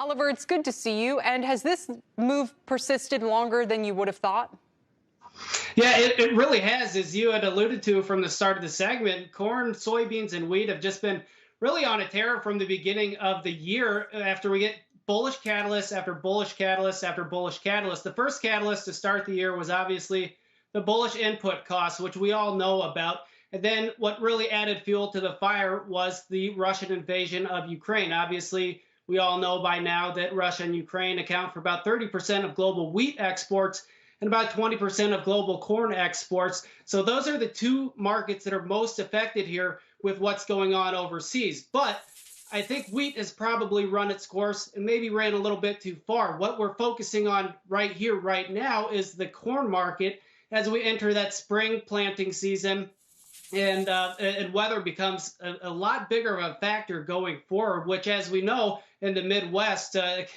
Oliver, it's good to see you. And has this move persisted longer than you would have thought? Yeah, it really has. As you had alluded to from the start of the segment, corn, soybeans, and wheat have just been really on a tear from the beginning of the year after we get bullish catalyst after bullish catalyst after bullish catalyst. The first catalyst to start the year was obviously the bullish input costs, which we all know about. And then what really added fuel to the fire was the Russian invasion of Ukraine. Obviously, we all know by now that Russia and Ukraine account for about 30% of global wheat exports and about 20% of global corn exports. So those are the two markets that are most affected here with what's going on overseas. But I think wheat has probably run its course and maybe ran a little bit too far. What we're focusing on right here, right now, is the corn market as we enter that spring planting season. And weather becomes a lot bigger of a factor going forward, which, as we know, in the Midwest,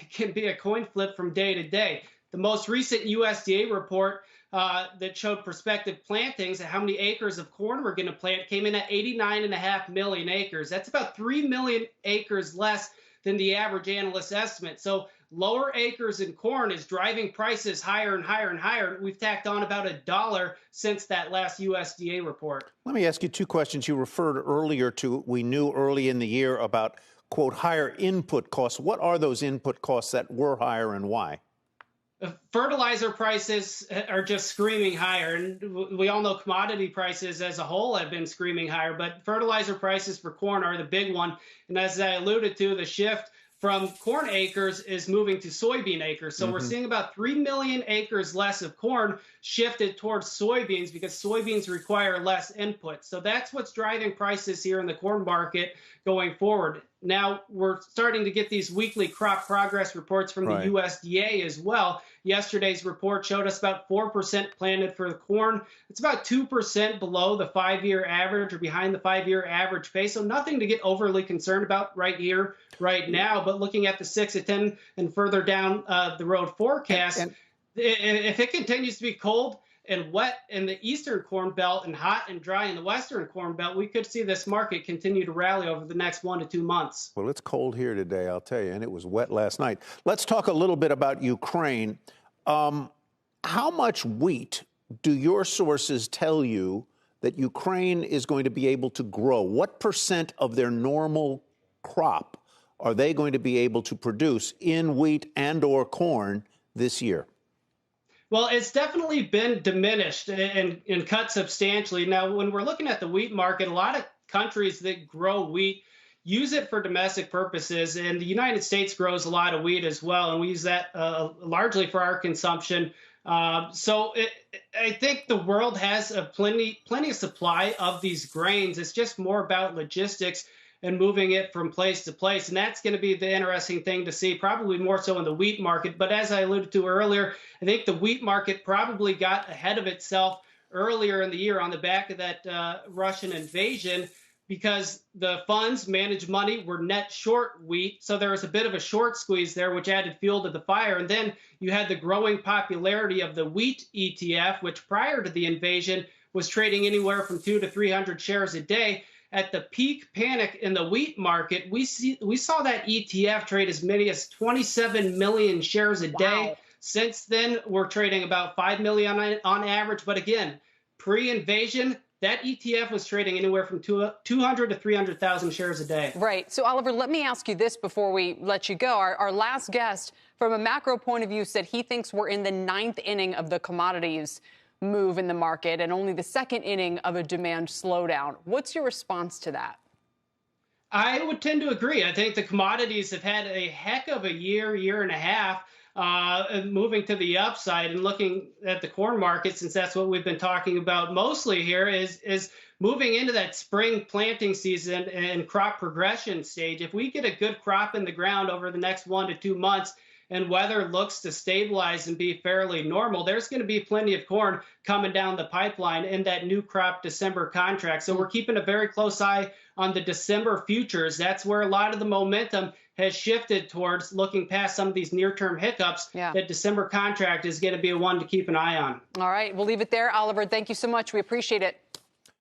can be a coin flip from day to day. The most recent USDA report that showed prospective plantings and how many acres of corn we're going to plant came in at 89.5 million acres. That's about 3 million acres less than the average analyst estimate. So lower acres in corn is driving prices higher and higher and higher. We've tacked on about $1 since that last USDA report. Let me ask you two questions. You referred earlier to, we knew early in the year about, quote, higher input costs. What are those input costs that were higher and why? Fertilizer prices are just screaming higher, and we all know commodity prices as a whole have been screaming higher, but fertilizer prices for corn are the big one. And as I alluded to, the shift from corn acres is moving to soybean acres. So we're seeing about 3 million acres less of corn shifted towards soybeans because soybeans require less input. So that's what's driving prices here in the corn market going forward. Now we're starting to get these weekly crop progress reports from the USDA as well. Yesterday's report showed us about 4% planted for the corn. It's about 2% below the 5-year average or behind the 5-year average pace. So nothing to get overly concerned about right here, right now. But looking at the 6 to 10 and further down the road forecast, if it continues to be cold and wet in the eastern corn belt and hot and dry in the western corn belt, we could see this market continue to rally over the next 1 to 2 months. Well, it's cold here today, I'll tell you, and it was wet last night. Let's talk a little bit about Ukraine. How much wheat do your sources tell you that Ukraine is going to be able to grow? What percent of their normal crop are they going to be able to produce in wheat and or corn this year? Well, it's definitely been diminished and cut substantially. Now, when we're looking at the wheat market, a lot of countries that grow wheat use it for domestic purposes, and the United States grows a lot of wheat as well, and we use that largely for our consumption. I think the world has a plenty of supply of these grains. It's just more about logistics and moving it from place to place. And that's going to be the interesting thing to see, probably more so in the wheat market. But as I alluded to earlier, I think the wheat market probably got ahead of itself earlier in the year on the back of that Russian invasion because the funds managed money were net short wheat. So there was a bit of a short squeeze there, which added fuel to the fire. And then you had the growing popularity of the wheat ETF, which prior to the invasion was trading anywhere from 200 to 300 shares a day. At the peak panic in the wheat market, we saw that ETF trade as many as 27 million shares a day. Wow. Since then, we're trading about 5 million on average. But again, pre-invasion, that ETF was trading anywhere from 200 to 300,000 shares a day. Right. So, Oliver, let me ask you this before we let you go. Our last guest, from a macro point of view, said he thinks we're in the 9th inning of the commodities move in the market and only the 2nd inning of a demand slowdown. What's your response to that? I would tend to agree. I think the commodities have had a heck of a year and a half moving to the upside, and looking at the corn market, since that's what we've been talking about mostly here, is moving into that spring planting season and crop progression stage. If we get a good crop in the ground over the next 1 to 2 months, and weather looks to stabilize and be fairly normal, there's going to be plenty of corn coming down the pipeline in that new crop December contract. So we're keeping a very close eye on the December futures. That's where a lot of the momentum has shifted towards, looking past some of these near-term hiccups. That December contract is going to be one to keep an eye on. All right, we'll leave it there. Oliver, thank you so much. We appreciate it.